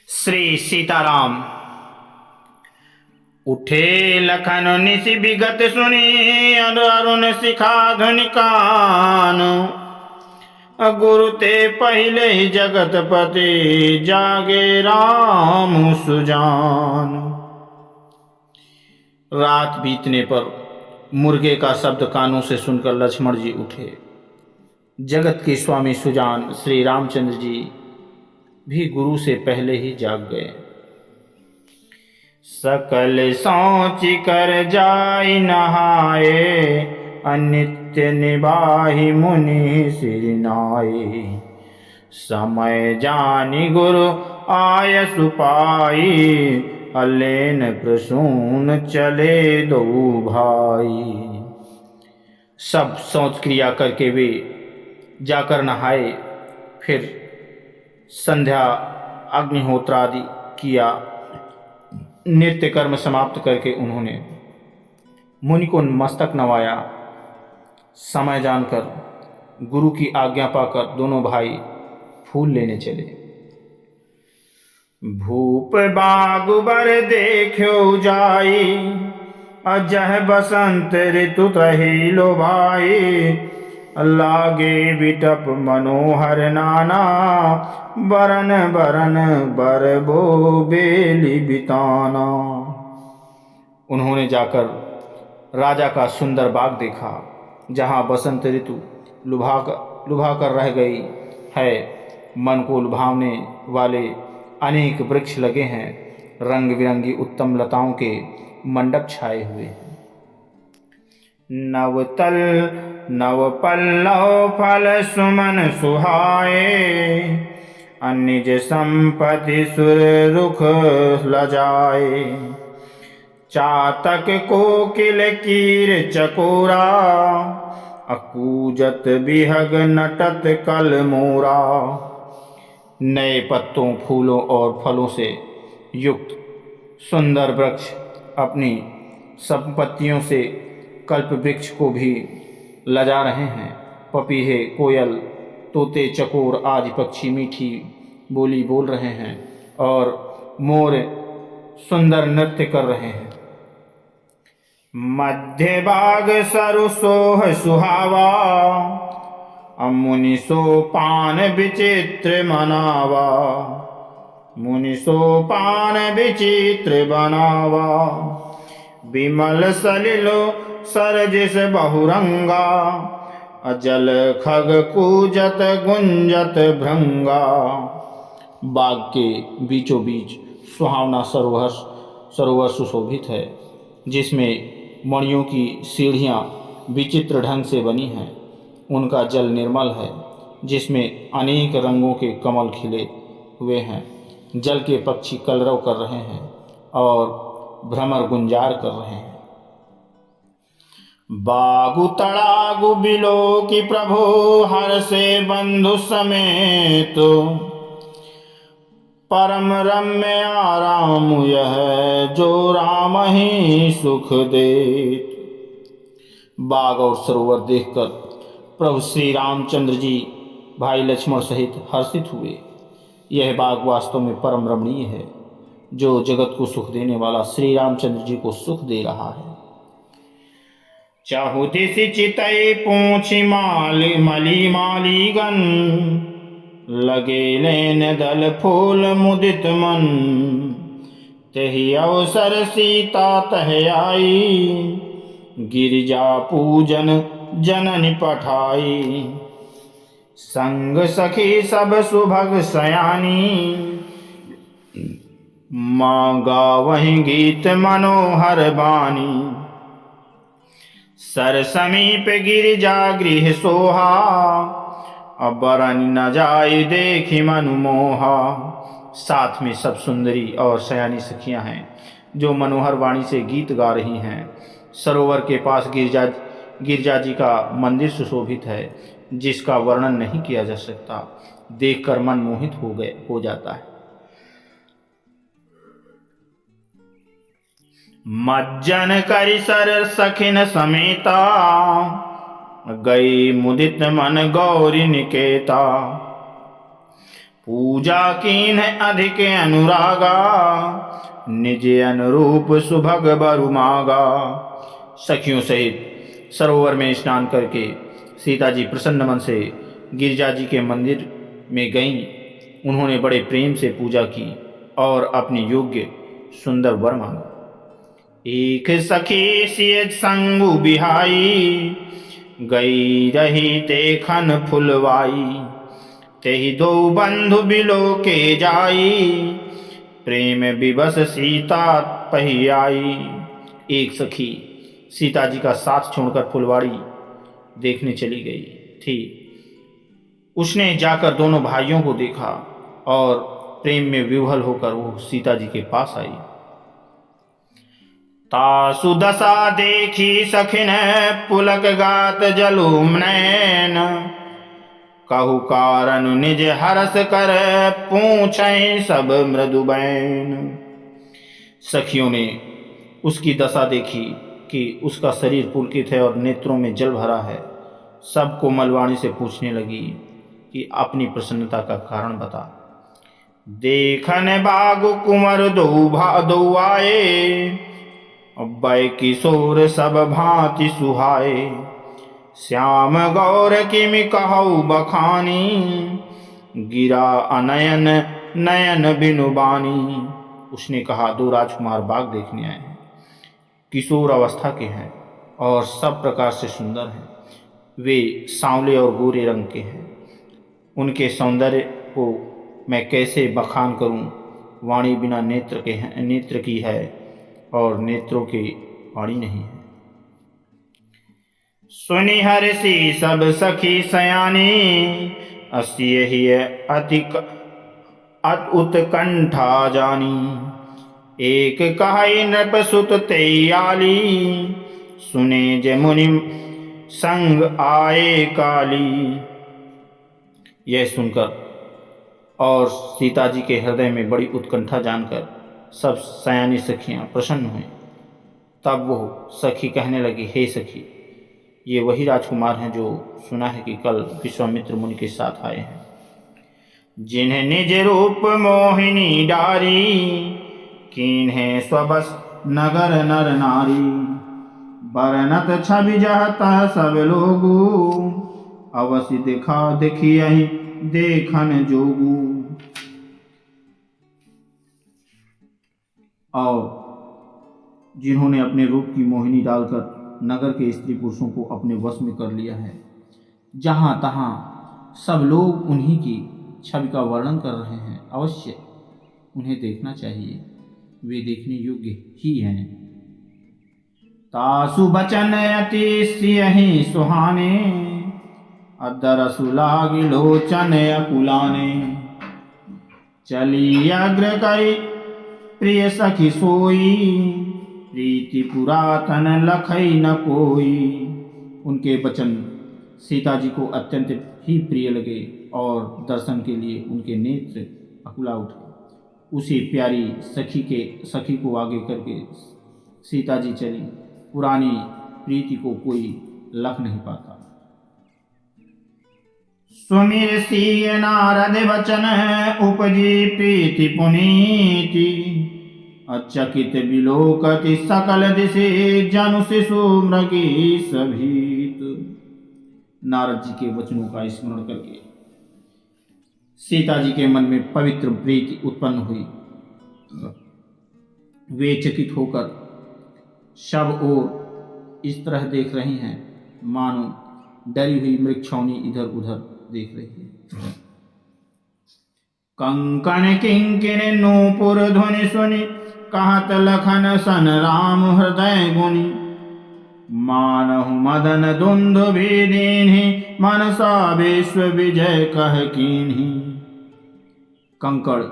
श्री सीताराम। उठे लखन निशि विगत सुनी अरुण शिखा धुनि कान। गुरु ते पहले ही जगत पति जागे राम सुजान। रात बीतने पर मुर्गे का शब्द कानों से सुनकर लक्ष्मण जी उठे। जगत के स्वामी सुजान श्री रामचंद्र जी भी गुरु से पहले ही जाग गए। सकल सोच कर जाई नहाए, अनित्य निबाहि मुनि सिर नाए। समय जानी गुरु आय सुपाई, अलेन प्रसून चले दो भाई। सब सोच क्रिया करके वे जाकर नहाए, फिर संध्या अग्निहोत्र आदि किया। नित्य कर्म समाप्त करके उन्होंने मुनि को मस्तक नवाया। समय जानकर गुरु की आज्ञा पाकर दोनों भाई फूल लेने चले। भूप बाग बर देखो जाई, अजह बसंत ऋतु तहि लो भाई। लागे बिटप मनोहर नाना, बरन बरन बरबो बेली बिताना। उन्होंने जाकर राजा का सुंदर बाग देखा, जहाँ बसंत ऋतु लुभा कर रह गई है। मन को लुभावने वाले अनेक वृक्ष लगे हैं। रंग बिरंगी उत्तम लताओं के मंडप छाए हुए हैं। नवतल नव पल्लव फल सुमन सुहाए, निज संपत्ति सुर रुख लजाए। चातक कोकिल कीर चकोरा, अकूजत बिहग नटत कल मोरा। नए पत्तों, फूलों और फलों से युक्त सुंदर वृक्ष अपनी संपत्तियों से कल्प वृक्ष को भी लजा रहे हैं। पपीहे, कोयल, तोते, चकोर आदि पक्षी मीठी बोली बोल रहे हैं और मोर सुंदर नृत्य कर रहे हैं। मध्य बाग सरु सोह सुहावा, मुनि सोपान विचित्र मनावा। मुनि सोपान विचित्र बनावा, विमल सलिलो सरजिस बहुरंगा। अजल खग कूजत गुंजत भृंगा। बाग के बीचों बीच सुहावना सरोवर सुशोभित है, जिसमें मणियों की सीढ़ियाँ विचित्र ढंग से बनी हैं। उनका जल निर्मल है, जिसमें अनेक रंगों के कमल खिले हुए हैं। जल के पक्षी कलरव कर रहे हैं और भ्रमर गुंजार कर रहे हैं। बागु तड़ागु बिलो की प्रभु, हर से बंधु समेत। परम रम्य आराम यह, जो राम ही सुख देत। बाग और सरोवर देखकर प्रभु श्री रामचंद्र जी भाई लक्ष्मण सहित हर्षित हुए। यह बाग वास्तव में परम रमणीय है, जो जगत को सुख देने वाला श्री रामचंद्र जी को सुख दे रहा है। चाहु दिशि चितई पूछी मली मालीगन, लगे लेन दल फूल मुदित मन। तेहि अवसर सीता तह आई, गिरिजा पूजन जननि पठाई। संग सखी सब सुभग सयानी, माँ गावहि गीत मनोहर बानी। सर समीप गिरिजा गृह सोहा, अबरन न जाय देखि मनु मोहा। साथ में सब सुंदरी और सयानी सखियां हैं, जो मनोहर वाणी से गीत गा रही हैं। सरोवर के पास गिरिजा जी का मंदिर सुशोभित है, जिसका वर्णन नहीं किया जा सकता। देखकर मन मोहित हो जाता है। मज्जन करि सर सखिन समेता, गई मुदित मन गौरी निकेता। पूजा कीन अधिक अनुरागा, निज अनुरूप सुभग बरु मागा। सखियों सहित सरोवर में स्नान करके सीता जी प्रसन्न मन से गिरिजा जी के मंदिर में गईं। उन्होंने बड़े प्रेम से पूजा की और अपनी योग्य सुंदर वर मांगा। एक सखी सिय संगु बिहाई, गई रही देखन फुलवाई। तेहि दो बंधु बिलो के जाई, प्रेम विवश सीता पही आई। एक सखी सीता जी का साथ छोड़कर फुलवाड़ी देखने चली गई थी। उसने जाकर दोनों भाइयों को देखा और प्रेम में विह्वल होकर वो सीता जी के पास आई। तासु दशा देखी सखिन पुलक गात जलुम नैन, कहु कारण निज हरस कर पूछें सब मृदु बैन। सखियों ने उसकी दशा देखी कि उसका शरीर पुलकित है और नेत्रों में जल भरा है। सब कोमलवाणी से पूछने लगी कि अपनी प्रसन्नता का कारण बता। देखन बागु कुंवर दो आए, अब्बय किशोर सब भांति सुहाए। श्याम गौर किमि कहु बखानी, गिरा अनयन नयन बिनु बानी। उसने कहा, दो राजकुमार बाग देखने आए हैं, किशोर अवस्था के हैं और सब प्रकार से सुंदर हैं। वे सांवले और गोरे रंग के हैं। उनके सौंदर्य को मैं कैसे बखान करूं। वाणी बिना नेत्र की है और नेत्रों की वाणी नहीं है। सुनि हर्षि सब सखी सयानी, असी यही अधिक उत्कंठा जानी। एक कहाई नृप सुत तेयाली, सुने जे मुनि संग आए काली। यह सुनकर और सीता जी के हृदय में बड़ी उत्कंठा जानकर सब सयानी सखियां प्रसन्न हुई। तब वो सखी कहने लगी, हे सखी, ये वही राजकुमार हैं जो सुना है कि कल विश्वामित्र मुनि के साथ आए हैं। जिन्हें निज रूप मोहिनी डारी, कीन्हे स्वबस नगर नर नारी। बरनत छवि जहता सब लोगू, अवश्य देखा देखियहि देखन जोगू। और जिन्होंने अपने रूप की मोहिनी डालकर नगर के स्त्री पुरुषों को अपने वश में कर लिया है, जहाँ तहाँ सब लोग उन्हीं की छवि का वर्णन कर रहे हैं। अवश्य उन्हें देखना चाहिए, वे देखने योग्य ही हैं। तासु बचन अति सियहि सुहाने, अदरसु लागी लोचन अकुलाने। चली अग्र करी प्रिय सखी सोई, प्रीति पुरातन लखई न कोई। उनके वचन सीता जी को अत्यंत ही प्रिय लगे और दर्शन के लिए उनके नेत्र अकुला उठे। उसी प्यारी सखी को आगे करके सीता जी चली। पुरानी प्रीति को कोई लख नहीं पाता। सुमिर सिय नारद वचन उपजी प्रीति पुनीति, अचकित बिलोकति सकल दिशे जनु शिशु मृगी सभीत। नारद जी के वचनों का स्मरण करके सीता जी के मन में पवित्र प्रीति उत्पन्न हुई। वे चकित होकर सब ओर इस तरह देख रही हैं मानो डरी हुई मृक्षौनी इधर उधर देख रही है। कंकण किंकिन नूपुर ध्वनि सुनि, कहत लखन सन राम हृदय गुनि। मानहु मदन दुंदुभि दीन्हि, मनसा विश्व विजय कह कीन्हि। कंकड़,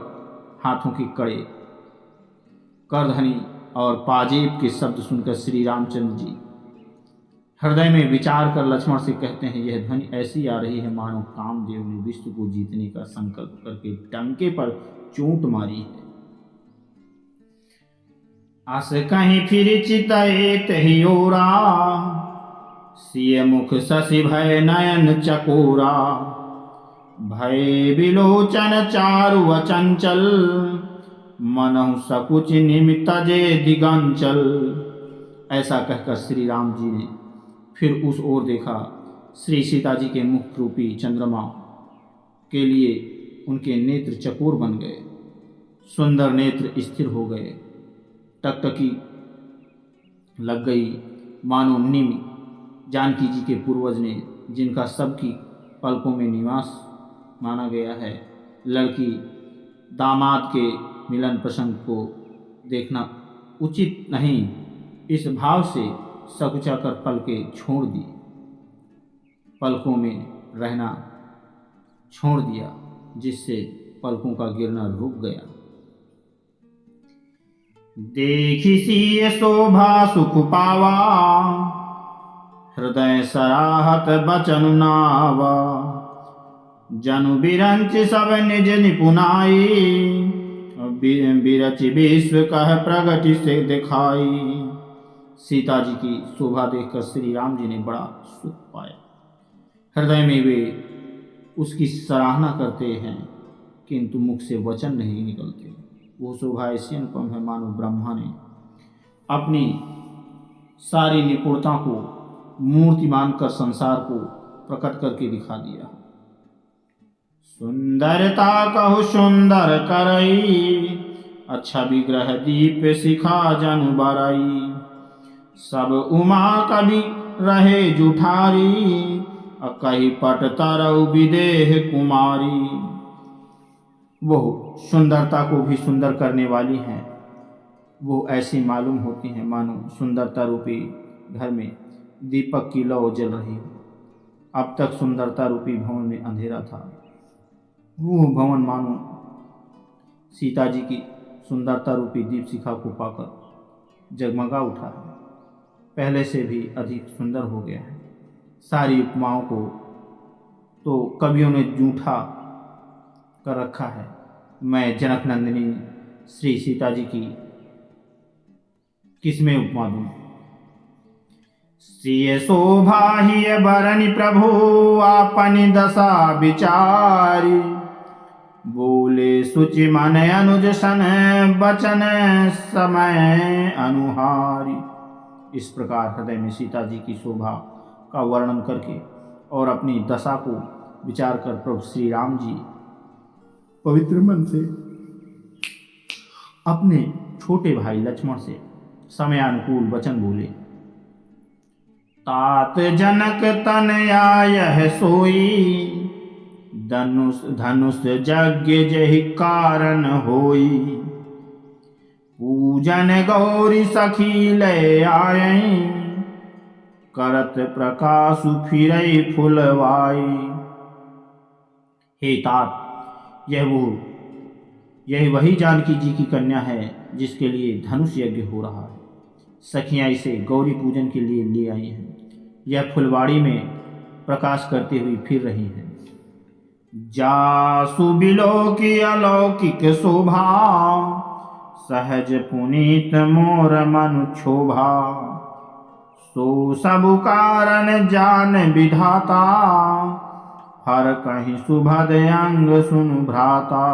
हाथों की कड़े, करधनी और पाजेब के शब्द सुनकर श्री रामचंद्र जी हृदय में विचार कर लक्ष्मण से कहते हैं, यह ध्वनि ऐसी आ रही है मानो कामदेव ने विश्व को जीतने का संकल्प करके डंके पर चोट मारी है। अस कहीं फिर चितए तहि ओरा, सिय मुख शशि भय नयन चकोरा। भय विलोचन चारु अचंचल, मनहु सकुच निमित्त जे दिगंचल। ऐसा कहकर श्री राम जी ने फिर उस ओर देखा। श्री सीता जी के मुख रूपी चंद्रमा के लिए उनके नेत्र चकोर बन गए, सुंदर नेत्र स्थिर हो गए, टकटकी लग गई, मानो निम जानकी जी के पूर्वज ने, जिनका सबकी पलकों में निवास माना गया है, लड़की दामाद के मिलन प्रसंग को देखना उचित नहीं, इस भाव से सकुचा कर पलकें छोड़ दी, पलकों में रहना छोड़ दिया, जिससे पलकों का गिरना रुक गया। देखी सी शोभा सुख पावा, हृदय सराहत बचन नावा। जनु बिरंच सब निज निपुनाई, बिरच विश्व कह प्रगति से दिखाई। सीता जी की शोभा देखकर श्री राम जी ने बड़ा सुख पाया। हृदय में वे उसकी सराहना करते हैं, किंतु मुख से वचन नहीं निकलते। वो शोभा ऐसी अनुपम है, मानो ब्रह्मा ने अपनी सारी निपुणता को मूर्ति मानकर संसार को प्रकट करके दिखा दिया। सुंदरता कहु सुंदर करई, अच्छा विग्रह दीप शिखा जनु बरई। सब उमा कवि रहे जुठारी, कही पट तरऊ विदेह कुमारी। वो सुंदरता को भी सुंदर करने वाली हैं। वो ऐसी मालूम होती हैं मानो सुंदरता रूपी घर में दीपक की लौ जल रही हो। अब तक सुंदरता रूपी भवन में अंधेरा था, वो भवन मानो सीता जी की सुंदरता रूपी दीप शिखा को पाकर जगमगा उठा है, पहले से भी अधिक सुंदर हो गया है। सारी उपमाओं को तो कवियों ने जूठा कर रखा है। मैं जनक नंदिनी श्री सीता जी की किसमें उपमा दूं। श्री शोभा ही बरनि प्रभु, आपनि दशा विचारी। बोले सुचि मन अनुज सन, बचन समय अनुहारी। इस प्रकार हृदय में सीता जी की शोभा का वर्णन करके और अपनी दशा को विचार कर प्रभु श्री राम जी पवित्र मन से अपने छोटे भाई लक्ष्मण से समयानुकूल वचन बोले। तात जनक तनया यह सोई, धनुष यज्ञ जहि कारण होई। पूजन गौरी सखी लय आयई, करत प्रकाश फिरई फुलवाई। हे तात, यह वही जानकी जी की कन्या है जिसके लिए धनुष यज्ञ हो रहा है। सखियां इसे गौरी पूजन के लिए ले आई हैं। यह फुलवाड़ी में प्रकाश करते हुए फिर रही है। जासु बिलो की अलौकिक शोभा, सहज पुनीत मोर मनु क्षोभा। सो सब कारण जान विधाता, हर कहीं सुभद अंग सुनु भ्राता।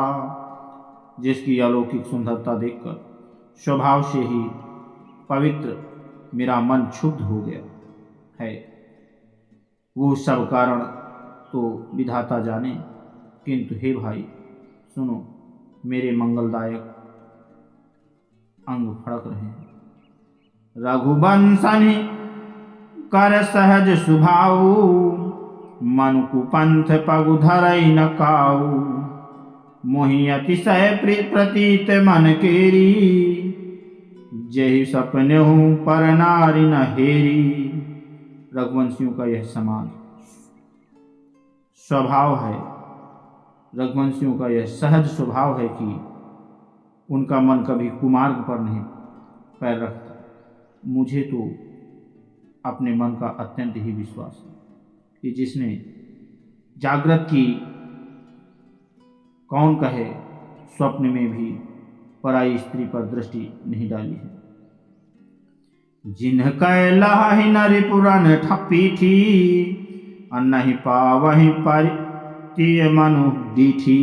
जिसकी अलौकिक सुंदरता देखकर स्वभाव से ही पवित्र मेरा मन क्षुब्ध हो गया है। वो सब कारण तो विधाता जाने, किंतु हे भाई सुनो, मेरे मंगलदायक अंग फड़क रहे हैं। रघुवंशनि कर सहज सुभाऊ, मन कुपंथ पगु धरई न काऊ। मोहि अतिशय प्रतीत मन केरी, जहि सपनेहु पर नारी न हेरी। रघुवंशियों का यह समाज स्वभाव है, रघुवंशियों का यह सहज स्वभाव है कि उनका मन कभी कुमार्ग पर नहीं पैर रखता। मुझे तो अपने मन का अत्यंत ही विश्वास है कि जिसने जागृत की कौन कहे, स्वप्न में भी पराई स्त्री पर दृष्टि नहीं डाली है। जिन्ह कैलाहि नरि पुरन ठपी थी, नहीं पावहि तिय मनु दीठी।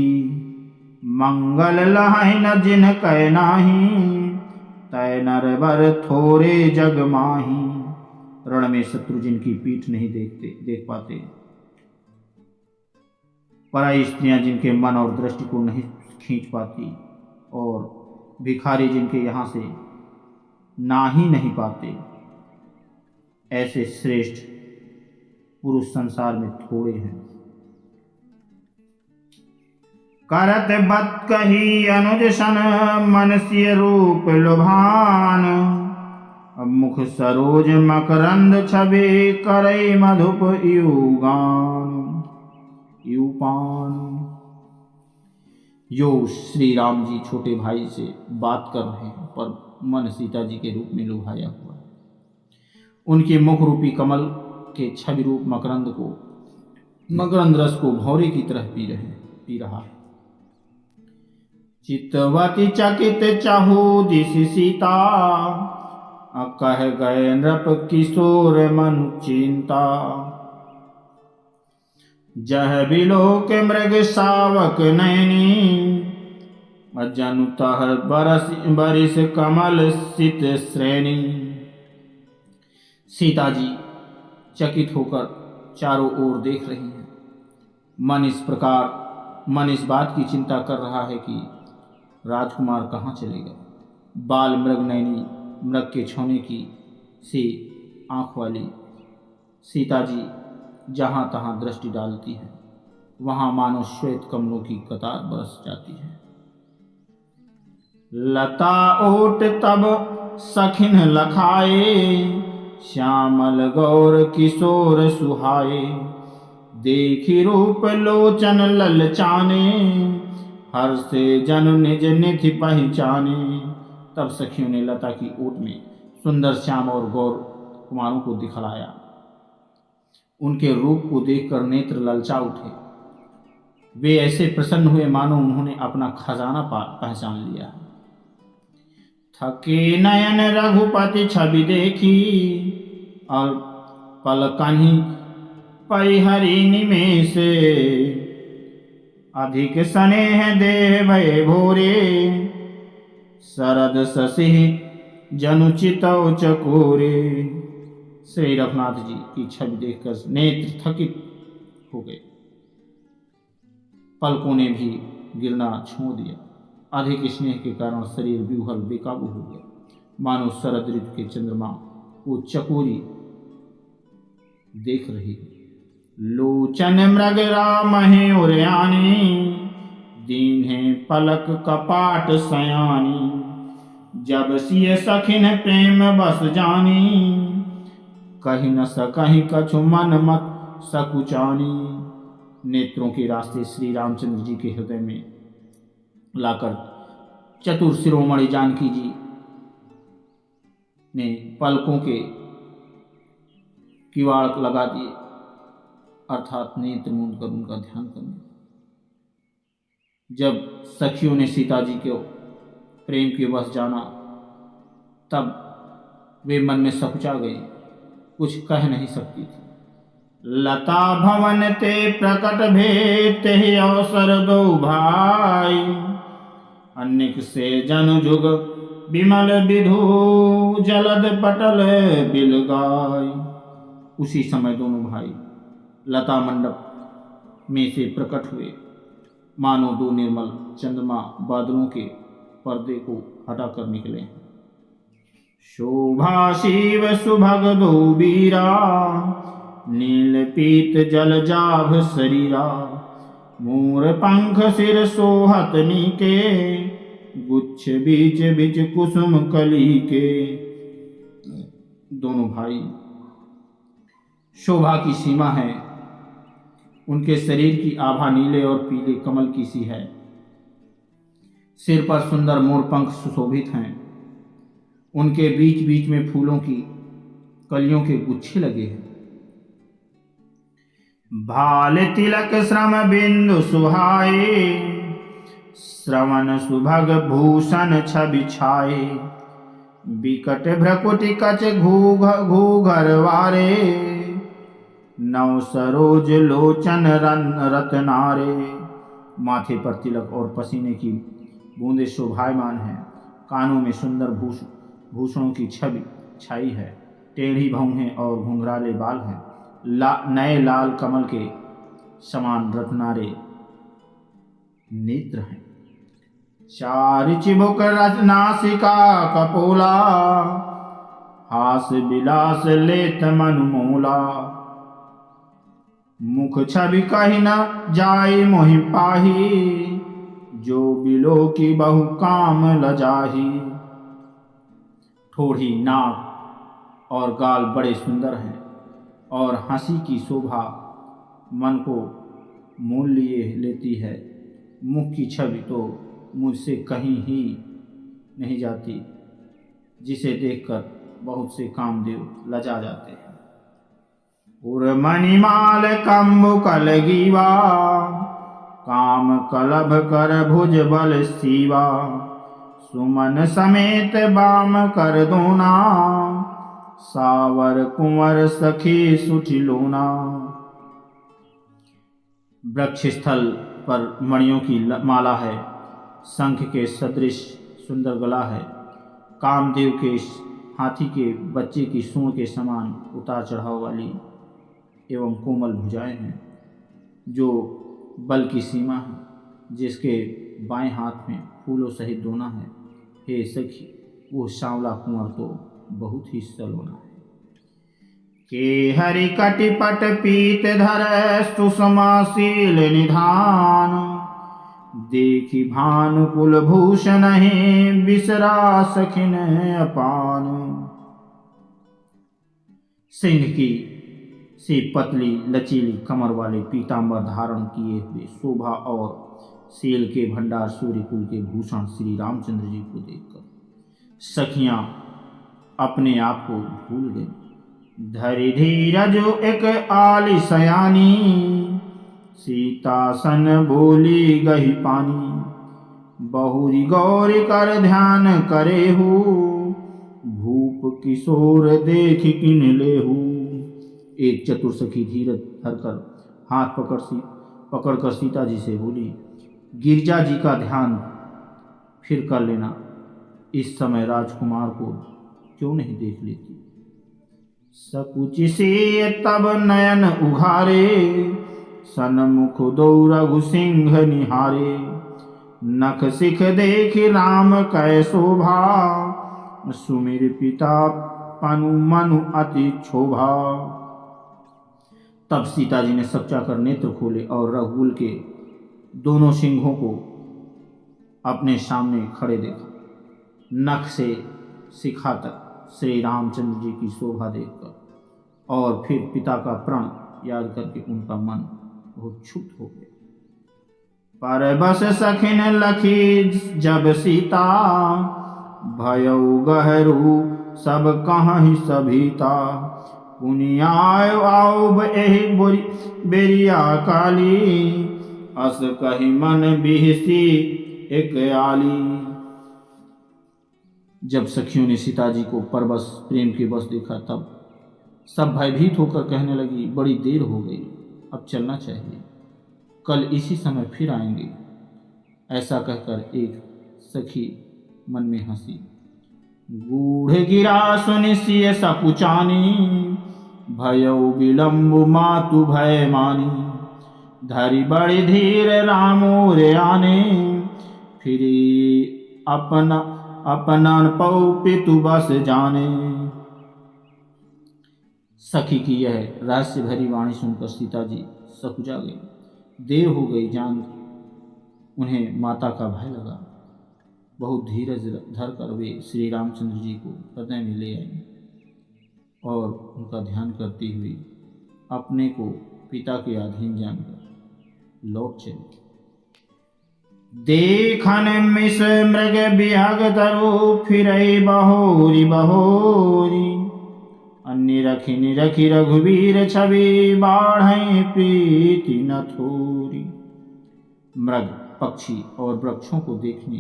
मंगल लहै न जिन कै नाही, तय नर बर थोरे जग माही। रण में शत्रु जिनकी पीठ नहीं देख पाते, पराई स्त्रियां जिनके मन और दृष्टि को नहीं खींच पाती, और भिखारी जिनके यहाँ से ना ही नहीं पाते, ऐसे श्रेष्ठ पुरुष संसार में थोड़े हैं। करत बत कही अनुज सन, मनसिय रूप लुभान। मुख सरोज मकरंद छबे, करई मधुप युगान यूपान। यो श्री राम जी छोटे भाई से बात कर रहे हैं, पर मन सीता जी के रूप में लुभाया हुआ है। उनके मुख रूपी कमल के छवि रूप मकरंद रस को भौरे की तरह पी रहा है। चितवती चकित चाहू दिशि सीता, कह गए नृप किशोर मन चिंता। जह बिलोक मृग शावक नैनी, जनु तह बरिस कमल सित श्रेणी। सीता जी चकित होकर चारों ओर देख रही हैं। मन इस बात की चिंता कर रहा है कि राजकुमार कहाँ चलेगा। बाल मृग नैनी, मृग के छौने की सी आँख वाली सीता जी जहाँ तहाँ दृष्टि डालती है, वहाँ मानो श्वेत कमलों की कतार बरस जाती है। लता ओट तब सखिन लखाए, श्यामल गौर किशोर सुहाए। देखी रूप लोचन ललचाने, हर से जन निज निधि पहचाने। तब सखियों ने लता की ओट में सुंदर श्याम और गौर कुमारों को दिखलाया। उनके रूप को देखकर नेत्र ललचा उठे। वे ऐसे प्रसन्न हुए मानो उन्होंने अपना खजाना पहचान लिया। थके नयन रघुपति छवि देखी, और पलकहि परिहरि निमेष। अधिक स्नेह देवै भोरे, शरद शशि जनु चितौ चकोरे। श्री रघुनाथ जी की छवि देखकर नेत्र थकित हो गए, पलकों ने भी गिरना छोड़ दिया। अधिक स्नेह के कारण शरीर विह्वल बेकाबू हो गया, मानो शरद ऋतु के चंद्रमा को चकोरी देख रही। लोचन मृग रामहि उरयानी, दीन्हे पलक कपाट सयानी। जब सिय सखिन प्रेम बस जानी, कहीं न सकहीं कछु मन मत सकुचानी। नेत्रों के रास्ते श्री रामचंद्र जी के हृदय में लाकर चतुर शिरोमणि जानकी जी ने पलकों के किवाड़ लगा दिए, अर्थात नेत्र मूंद कर उनका ध्यान करने। जब सखियों ने सीता जी को प्रेम के वश जाना, तब वे मन में सकुचा गई, कुछ कह नहीं सकती थी। लता भवन ते प्रकट भेद, ते अवसर दो भाई। अनिक से जन जुग विमल विधु, जलद पटल बिल गाय। उसी समय दोनों भाई लता मंडप में से प्रकट हुए, मानो दो निर्मल चंद्रमा बादलों के पर्दे को हटाकर निकले। शोभा शिव सुभग दो बीरा, नील पीत जल जाभ शरीरा। मोर पंख सिर सोहत नीके, गुच्छ बीच बीच कुसुम कली के। दोनों भाई शोभा की सीमा है, उनके शरीर की आभा नीले और पीले कमल की सी है। सिर पर सुंदर मोर पंख सुशोभित हैं, उनके बीच बीच में फूलों की कलियों के गुच्छे लगे हैं। भाल तिलक श्रम बिंदु सुहाए, श्रवण सुभग भूषण छवि छाए। बिकट भ्रकुटि कच घूघर वारे, नव सरोज लोचन रत्नारे। माथे पर तिलक और पसीने की बूंदे शोभायमान हैं। कानों में सुंदर भूषणों की छवि छाई है। टेढ़ी भौहें और घुंघराले बाल हैं। नए लाल कमल के समान रत्नारे नेत्र हैं। चार चिबुक नासिका कपोला, हास विलास लेत मनुमोला। मुख छवि कही न जाय मोहि पाही, जो बिलो की बहु काम लजाही। ठोड़ी, नाक और गाल बड़े सुंदर हैं और हंसी की शोभा मन को मोल लिए लेती है। मुख की छवि तो मुझसे कहीं ही नहीं जाती, जिसे देखकर बहुत से कामदेव लजा जाते हैं। उर्मणिमाल कंबु कलगीवा, काम कलभ कर भुज बल सीवा। सुमन समेत बाम कर दोना, सावर कुंवर सखी सुठिलोना। वृक्ष स्थल पर मणियों की माला है। शंख के सदृश सुंदर गला है। कामदेव के हाथी के बच्चे की सूंड के समान उतार चढ़ाव वाली एवं कोमल भुजाएं हैं, जो बल की सीमा है। जिसके बाएं हाथ में फूलों सहित दोना है। हे सखी, वो सांवला कुंवर तो बहुत ही सलोना है। के हरि कटिपट पीत धर सुषमाशील निधान, देखी भानु कुल भूषण ही बिसरा सखिन अपान। सिंह की से पतली लचीली कमर वाले पीतांबर धारण किए हुए शोभा और शील के भंडार सूर्यकुल के भूषण श्री रामचंद्र जी को देखकर सखियां अपने आप को भूल गई। धरि धीरज एक आली सयानी, सीता सन बोली गही पानी। बहुरी गौर कर ध्यान करे हो, भूप किशोर देख किन लेहू। एक चतुर सखी धीरज धरकर हाथ पकड़कर सीता जी से बोली, गिरजा जी का ध्यान फिर कर लेना। इस समय राजकुमार को क्यों नहीं देख लेती। सकुच से तब नयन उघारे, सन्मुख दो रघु सिंह निहारे। नख सिख देख राम कै शोभा, सुमिर पिता पनु मनु अति क्षोभा। तब सीता जी ने सकचाकर नेत्र खोले और रघुकुल के दोनों सिंहों को अपने सामने खड़े देखा। नख से शिखा तक श्री रामचंद्र जी की शोभा देखकर और फिर पिता का प्रण याद करके उनका मन बहुत क्षुब्ध हो गया। पर बस सखिन लखी जब सीता, भयउ गहरू सब कहीं सभीता। पुनियाय आउब एहि बेरिया काली, अस कही मन बिहसी एक आली। जब सखियों ने सीता जी को परबस प्रेम के बस देखा, तब सब भयभीत होकर कहने लगी, बड़ी देर हो गई, अब चलना चाहिए, कल इसी समय फिर आएंगे। ऐसा कहकर एक सखी मन में हंसी। गूढ़ गिरा सुनिसिय सकुचानी, भयउ विलम्ब मातु भय मानी। धरि बड़ी धीर रामो रे आने, फिरी अपना पौ पितु बस जाने। सखी की यह रहस्य भरी वाणी सुनकर सीता जी सकुचा गई। देर हो गई जान उन्हें माता का भय लगा। बहुत धीरज धर कर वे श्री रामचंद्र जी को हृदय में ले आई और उनका ध्यान करती हुई अपने को पिता के अधीन जानकर लौट चली। देखन मिस मृग बिहग तरु, फिरई बहोरी बहोरी। अन्य रखी रखी रघुवीर छवि, बाढ़ई प्रीति न थोरी। मृग, पक्षी और वृक्षों को देखने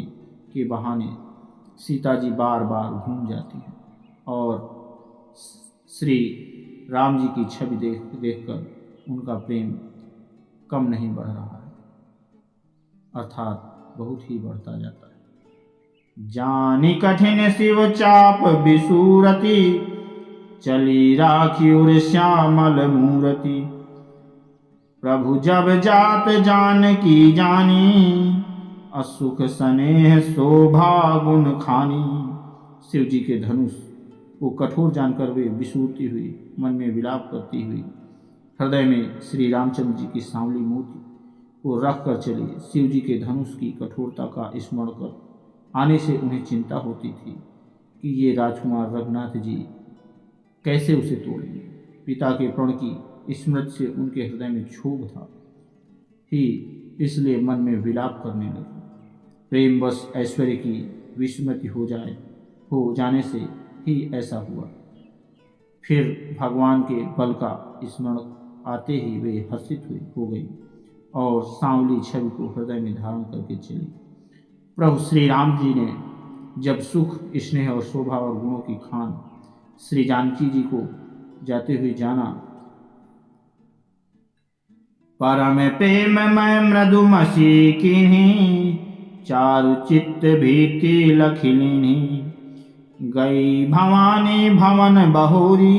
के बहाने सीता जी बार बार घूम जाती हैं और श्री राम जी की छवि देखकर उनका प्रेम कम नहीं बढ़ रहा है, अर्थात बहुत ही बढ़ता जाता है। जानी कठिन शिव चाप विसूरति, चली राखी उर श्यामल मूरति। प्रभु जब जात जान की जानी, असुख स्नेह शोभा गुण खानी। शिव जी के धनुष को कठोर जानकर वे विसूरती हुई, मन में विलाप करती हुई, हृदय में श्री रामचंद्र जी की सांवली मूर्ति को रख कर चली। शिव जी के धनुष की कठोरता का स्मरण कर आने से उन्हें चिंता होती थी कि ये राजकुमार रघुनाथ जी कैसे उसे तोड़ेंगे। पिता के प्रण की स्मृति से उनके हृदय में क्षोभ था ही, इसलिए मन में विलाप करने लगे। प्रेमवश ऐश्वर्य की विस्मृति हो जाने से ही ऐसा हुआ। फिर भगवान के बल का स्मरण आते ही वे हर्षित हो गई और सांवली छवि को हृदय में धारण करके चली। प्रभु श्री राम जी ने जब सुख, स्नेह और शोभा और गुणों की खान श्री जानकी जी को जाते हुए जाना, परम प्रेम मैं मृदुमसी कीन्ही, चारु चित्त भीति लखिलिनी। गई भवानी भवन बहोरी,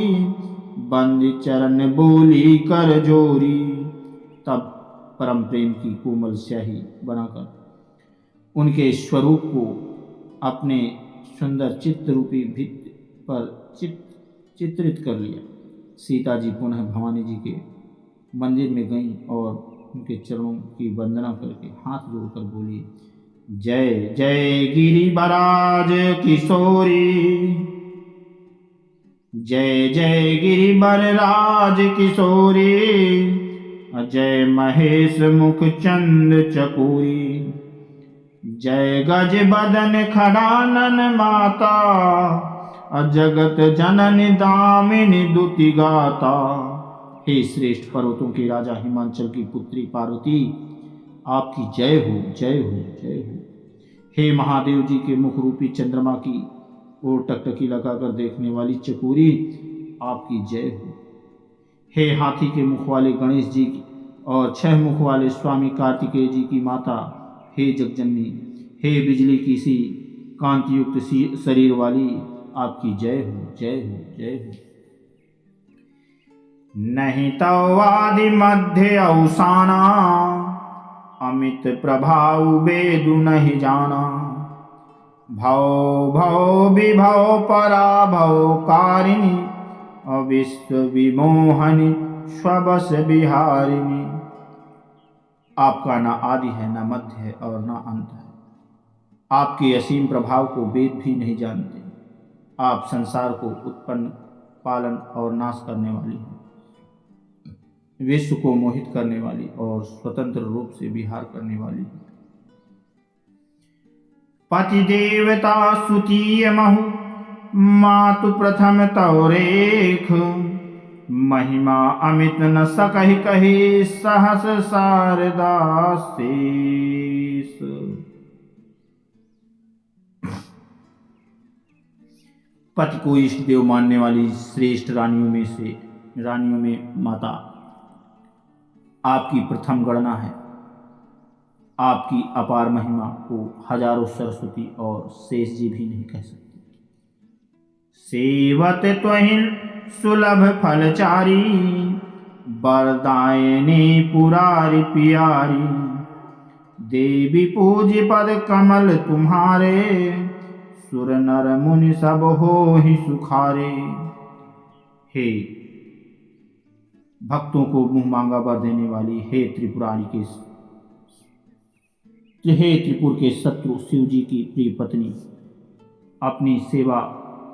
बंदी चरण बोली कर जोरी। तब परम प्रेम की कोमल स्याही बनाकर उनके स्वरूप को अपने सुंदर चित्र रूपी भित्ति पर चित्रित कर लिया। सीता जी पुनः भवानी जी के मंदिर में गईं और उनके चरणों की वंदना करके हाथ जोड़कर बोली, जय जय गिरिवराज किशोरी, जय जय गिरिवरराज किशोरी। जय महेश मुख चंद चकोरी, जय गज बदन खड़ानन माता। जगत जननी दामिनी दुति गाता। हे श्रेष्ठ पर्वतों के राजा हिमांचल की पुत्री पार्वती, आपकी जय हो, जय हो, जय हो। हे महादेव जी के मुख रूपी चंद्रमा की ओर टकटकी लगाकर देखने वाली चकोरी, आपकी जय हो। हे हाथी के मुख वाले गणेश जी की और 6 मुख वाले स्वामी कार्तिकेय जी की माता, हे जगजननी, हे बिजली की सी कांति युक्त शरीर वाली, आपकी जय हो, जय हो, जय हो। नहीं तो आदि मध्य अवसाना, अमित प्रभाव वेदु नहीं जाना। भव भव विभव पराभव कारिणी, अविश्व विमोहनी स्वबस बिहारिणी। आपका न आदि है, न मध्य है और न अंत है। आपके असीम प्रभाव को वेद भी नहीं जानते। आप संसार को उत्पन्न, पालन और नाश करने वाली हैं, विश्व को मोहित करने वाली और स्वतंत्र रूप से विहार करने वाली है। पति देवता सुतीय महु, मातु प्रथम तौरेख। महिमा अमित न सकहि कही, सहस शारदा शेष। पति को इष्ट देव मानने वाली श्रेष्ठ रानियों में माता आपकी प्रथम गणना है। आपकी अपार महिमा को हजारों सरस्वती और शेष जी भी नहीं कह सकते। सेवत त्वहिं सुलभ फलचारी, वरदायिनी पुरारी पियारी। देवी पूज्य पद कमल तुम्हारे, सुर नर मुनि सब हो ही सुखारे। हे भक्तों को मुंह मांगा वर देने वाली, हे त्रिपुर के शत्रु शिव जी की प्रिय पत्नी, अपनी सेवा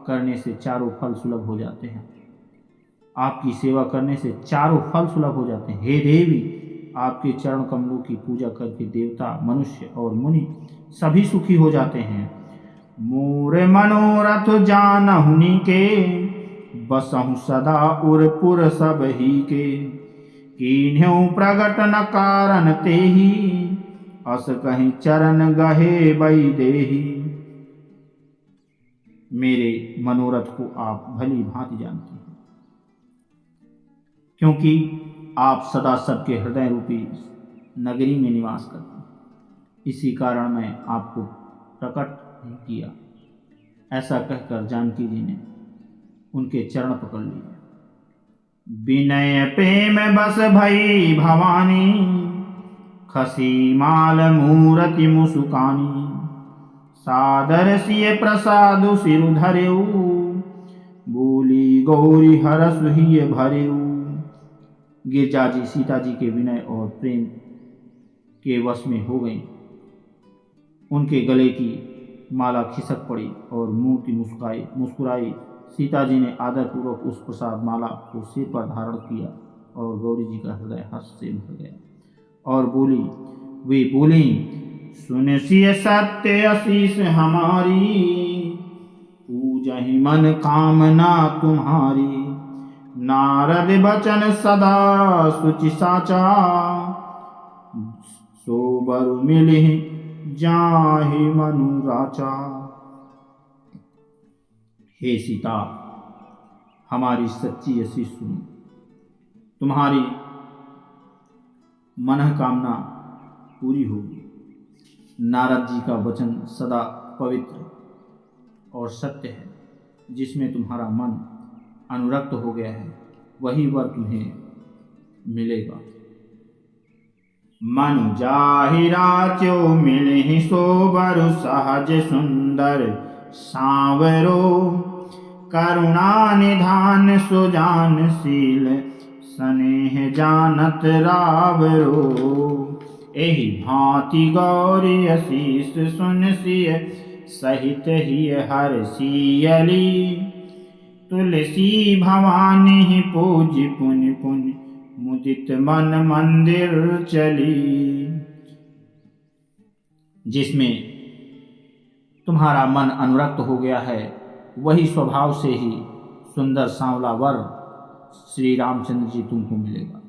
करने से चारों फल सुलभ हो जाते हैं। आपकी सेवा करने से चारों फल सुलभ हो जाते हैं। हे देवी, आपके चरण कमलों की पूजा करके देवता, मनुष्य और मुनि सभी सुखी हो जाते हैं। मोर मनोरथ जानहुनि के, बसहु सदा उरपुर सब ही के। कीन्ह्यों प्रगट न कारण तेहि, अस कहीं चरण गहे बई देहि। मेरे मनोरथ को आप भली भांति जानते हैं। क्योंकि आप सदा सबके हृदय रूपी नगरी में निवास करते हैं, इसी कारण मैं आपको प्रकट नहीं किया। ऐसा कहकर जानकी जी ने उनके चरण पकड़ लिए। विनय प्रेम बस भई भवानी, खसी माल मूरति मुसुकानी। सादर सिय प्रसाद सिरु धरेऊ, बोली गौरी हरस ही भरेऊ। गिरजा जी सीता जी के विनय और प्रेम के वश में हो गई। उनके गले की माला खिसक पड़ी और मूर्ति मुस्कुराई। सीता जी ने आदरपूर्वक उस प्रसाद माला को सिर पर धारण किया और गौरी जी का हृदय हर्ष से भर गया और वे बोली, सुन सिय सत्य आशीष हमारी, पूजहि मन कामना तुम्हारी। नारद बचन सदा सुचि साचा, सो बर मिलहि जाहि मनु राचा। हे सीता, हमारी सच्ची आशीष सुनो। तुम्हारी मनोकामना पूरी होगी। नारद जी का वचन सदा पवित्र और सत्य है। जिसमें तुम्हारा मन अनुरक्त हो गया है, वही वर तुम्हें मिलेगा। मनु जाहि राच्यो मिलहि सो बर, सहज सुंदर सांवरो। करुणा निधान सुजानशील, स्नेह जानत रावरो। एहि भांति गौरी आशीष सुन सिय, सहित ही हर्षियली। तुलसी भवानी पूज पुनि पुनि, मुदित मन मंदिर चली। जिसमें तुम्हारा मन अनुरक्त हो गया है, वही स्वभाव से ही सुंदर सांवला वर श्री रामचंद्र जी तुमको मिलेगा।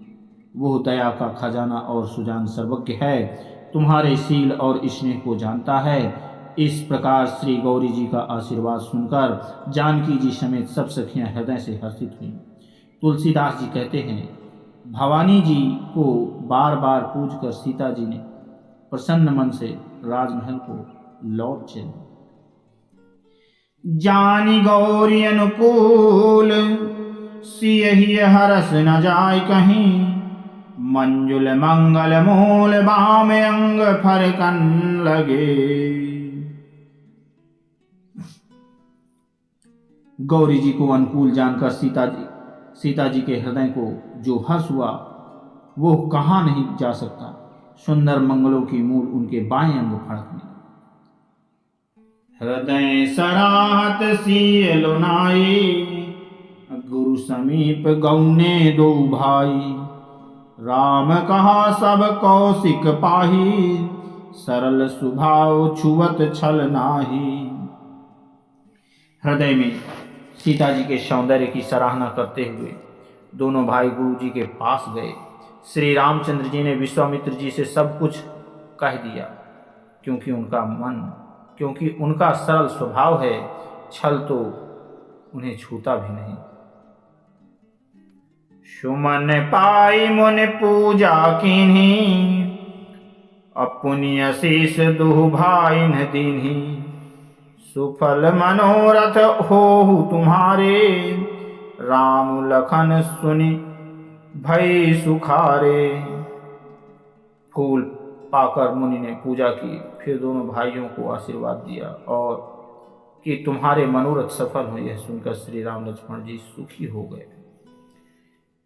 वो दया का खजाना और सुजान सर्वज्ञ है, तुम्हारे शील और स्नेह को जानता है। इस प्रकार श्री गौरी जी का आशीर्वाद सुनकर जानकी जी समेत सब सखियां हृदय से हर्षित हुईं। तुलसीदास जी कहते हैं, भवानी जी को बार बार पूजकर सीता जी ने प्रसन्न मन से राजमहल को लौट चले। जानी गौरी अनुकूल, सियहि हरस न जाय कहीं। मंजुल मंगल मूल, बाम अंग फरकन लगे। गौरी जी को अनुकूल जानकर सीता जी के हृदय को जो हर्ष हुआ, वो कहाँ नहीं जा सकता। सुंदर मंगलों की मूल उनके बाएं अंग फड़कने। हृदय सराहत सिय लुनाई, गुरु समीप गौने दो भाई। राम कहा सब कौशिक पाही, सरल स्वभाव छुअत छल नाही। हृदय में सीता जी के सौंदर्य की सराहना करते हुए दोनों भाई गुरु जी के पास गए। श्री रामचंद्र जी ने विश्वामित्र जी से सब कुछ कह दिया, क्योंकि उनका सरल स्वभाव है, छल तो उन्हें छूता भी नहीं। सुमन पाई मुनि पूजा कीन्ही, अपुनि आशीष दुह भाई न दीन्ही। सुफल मनोरथ होहु तुम्हारे, राम लखन सुनि भई सुखारे। फूल पाकर मुनि ने पूजा की, फिर दोनों भाइयों को आशीर्वाद दिया और कि तुम्हारे मनोरथ सफल हो। यह सुनकर श्री राम लक्ष्मण जी सुखी हो गए।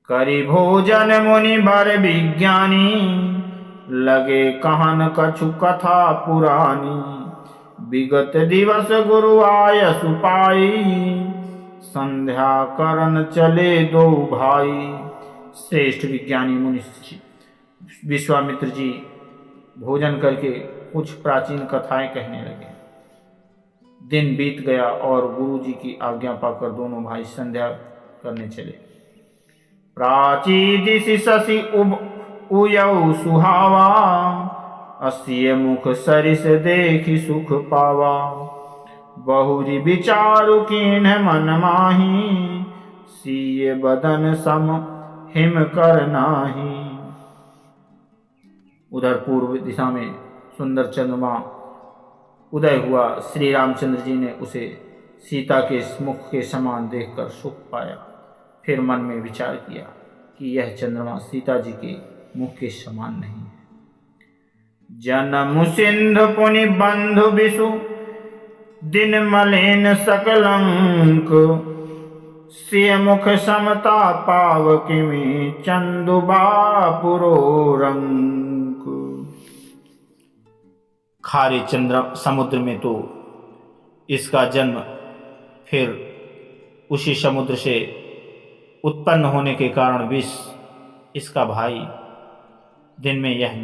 करि भोजन मुनि बर विज्ञानी, लगे कहन कछु कथा पुरानी। विगत दिवस गुरु आय सुपाई, संध्या करन चले दो भाई। श्रेष्ठ विज्ञानी मुनि विश्वामित्र जी भोजन करके कुछ प्राचीन कथाएं कहने लगे। दिन बीत गया और गुरु जी की आज्ञा पाकर दोनों भाई संध्या करने चले। प्राची दिशि शशि उयऊ सुहावा, असिय मुख सरिस देखि सुख पावा। बहुरी विचारु कीन्ह मन माही, सिय बदन सम हिम कर नाही। उधर पूर्व दिशा में सुंदर चंद्रमा उदय हुआ। श्री रामचंद्र जी ने उसे सीता के मुख के समान देखकर सुख पाया। फिर मन में विचार किया कि यह चंद्रमा सीता जी के मुख के समान नहीं है। जन्म सिंधु पुनि बंधु विषु दिन मलिन सकलंक, सिय मुख समता पाव किमि चंदु बापुरो रंक। खारे चंद्र समुद्र में तो इसका जन्म, फिर उसी समुद्र से उत्पन्न होने के कारण विष इसका भाई। दिन में यह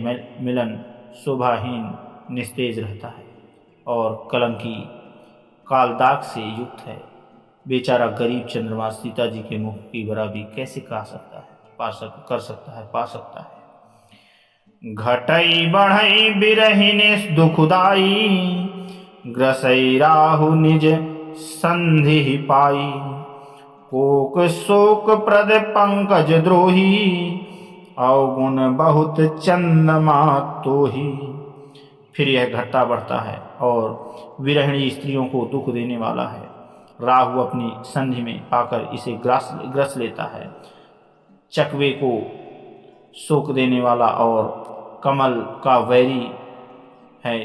मिलन शोभाहीन निस्तेज रहता है और कलंकी कालदाग से युक्त है। बेचारा गरीब चंद्रमा सीता जी के मुख की बराबरी कैसे कर सकता है। घटई बढ़ई बिरहिने दुखदाई, ग्रसई राहु निज संधि पाई। कोक शोक प्रद पंकज द्रोही, अवगुण बहुत चंद्रमा तोही। फिर यह घटता बढ़ता है और विरहिणी स्त्रियों को दुख देने वाला है। राहु अपनी संधि में पाकर इसे ग्रस लेता है। चकवे को शोक देने वाला और कमल का वैरी है।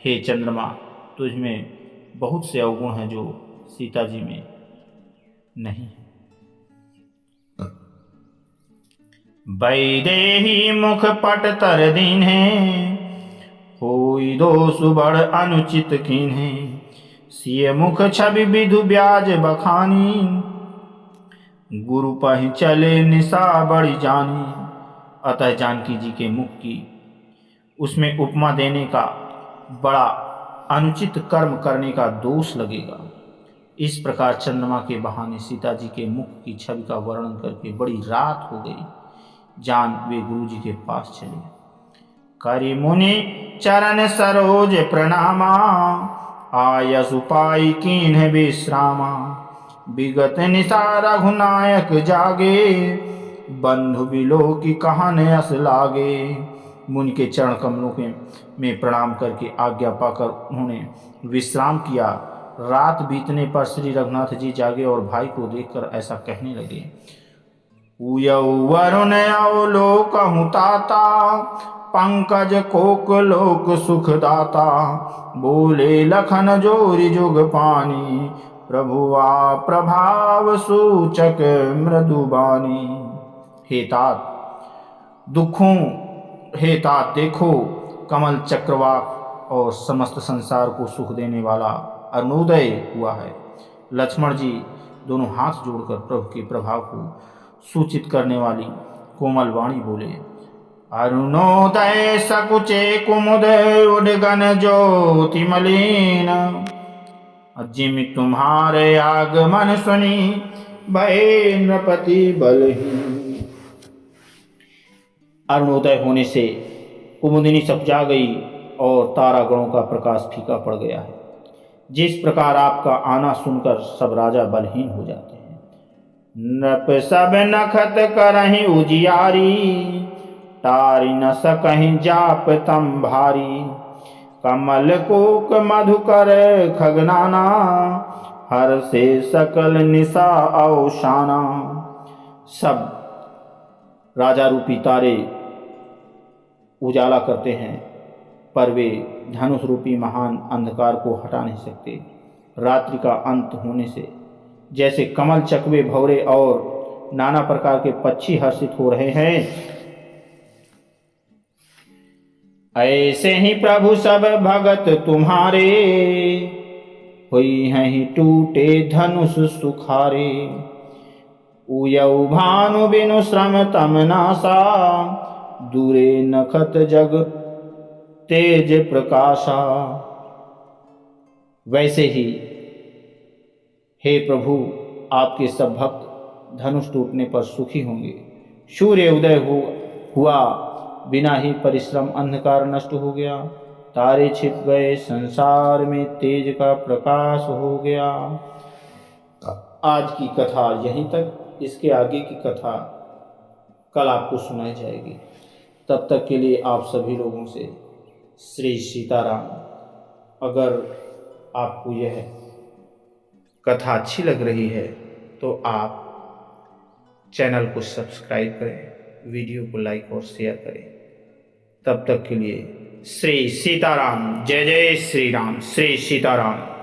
हे चंद्रमा, तुझमें बहुत से अवगुण हैं जो सीता जी में नहीं। वैदेही मुख पट तर दीन है, होई दोष बड़ अनुचित कीन है। सिय मुख छवि विधु ब्याज बखानी, गुरु पहि चले निशा बड़ी जानी। अतः जानकी जी के मुख की उसमें उपमा देने का बड़ा अनुचित कर्म करने का दोष लगेगा। इस प्रकार चंद्रमा के बहाने सीता जी के मुख की छवि का वर्णन करके बड़ी रात हो गई। जान वे गुरु जी के पास चले। करि मुनि चरण सरोज प्रणामा, आयसु पाई कीन्ह विश्रामा। विगत निशा रघुनायक जागे, बंधु बिलो की कहन यस लागे। मुनि के चरण कमलों में प्रणाम करके आज्ञा पाकर उन्होंने विश्राम किया। रात बीतने पर श्री रघुनाथ जी जागे और भाई को देखकर ऐसा कहने लगे। उयऊ वरुण अवलोकहु ताता, पंकज कोक लोक सुखदाता। बोले लखन जोरी जुग पानी, प्रभुआ प्रभाव सूचक मृदुबानी। हे तात देखो, कमल चक्रवाक और समस्त संसार को सुख देने वाला अरुणोदय हुआ है। लक्ष्मण जी दोनों हाथ जोड़कर प्रभु के प्रभाव को सूचित करने वाली कोमल वाणी बोले। अरुणोदय सकुचे कुमुद उडगन ज्योति मलिन, जिमि तुम्हारे आगमन सुनी भय नृपति बलहीन। अरुणोदय होने से कुमुदिनी सब जा गई और तारागणों का प्रकाश फीका पड़ गया है। जिस प्रकार आपका आना सुनकर सब राजा बलहीन हो जाते हैं। नृप सब नखत करहि उजियारी, तारि न सकहि जाप तम भारी। कमल कोक मधुकर खगनाना, हर से सकल निशा अवसाना। सब राजा रूपी तारे उजाला करते हैं, पर वे धनुष रूपी महान अंधकार को हटा नहीं सकते। रात्रि का अंत होने से जैसे कमल चकवे भौरे और नाना प्रकार के पक्षी हर्षित हो रहे हैं, ऐसे ही प्रभु सब भगत तुम्हारे, हुई हैं टूटे धनुष सुखारे। उयऊ भानु बिनु श्रम तम नासा, दूरे नखत जग तेज प्रकाशा। वैसे ही हे प्रभु, आपके सब भक्त धनुष टूटने पर सुखी होंगे। सूर्य उदय हुआ, बिना ही परिश्रम अंधकार नष्ट हो गया। तारे छिप गए, संसार में तेज का प्रकाश हो गया। आज की कथा यहीं तक। इसके आगे की कथा कल आपको सुनाई जाएगी। तब तक के लिए आप सभी लोगों से श्री सीताराम। अगर आपको यह कथा अच्छी लग रही है तो आप चैनल को सब्सक्राइब करें, वीडियो को लाइक और शेयर करें। तब तक के लिए श्री सीताराम। जय जय श्री राम। श्री सीताराम।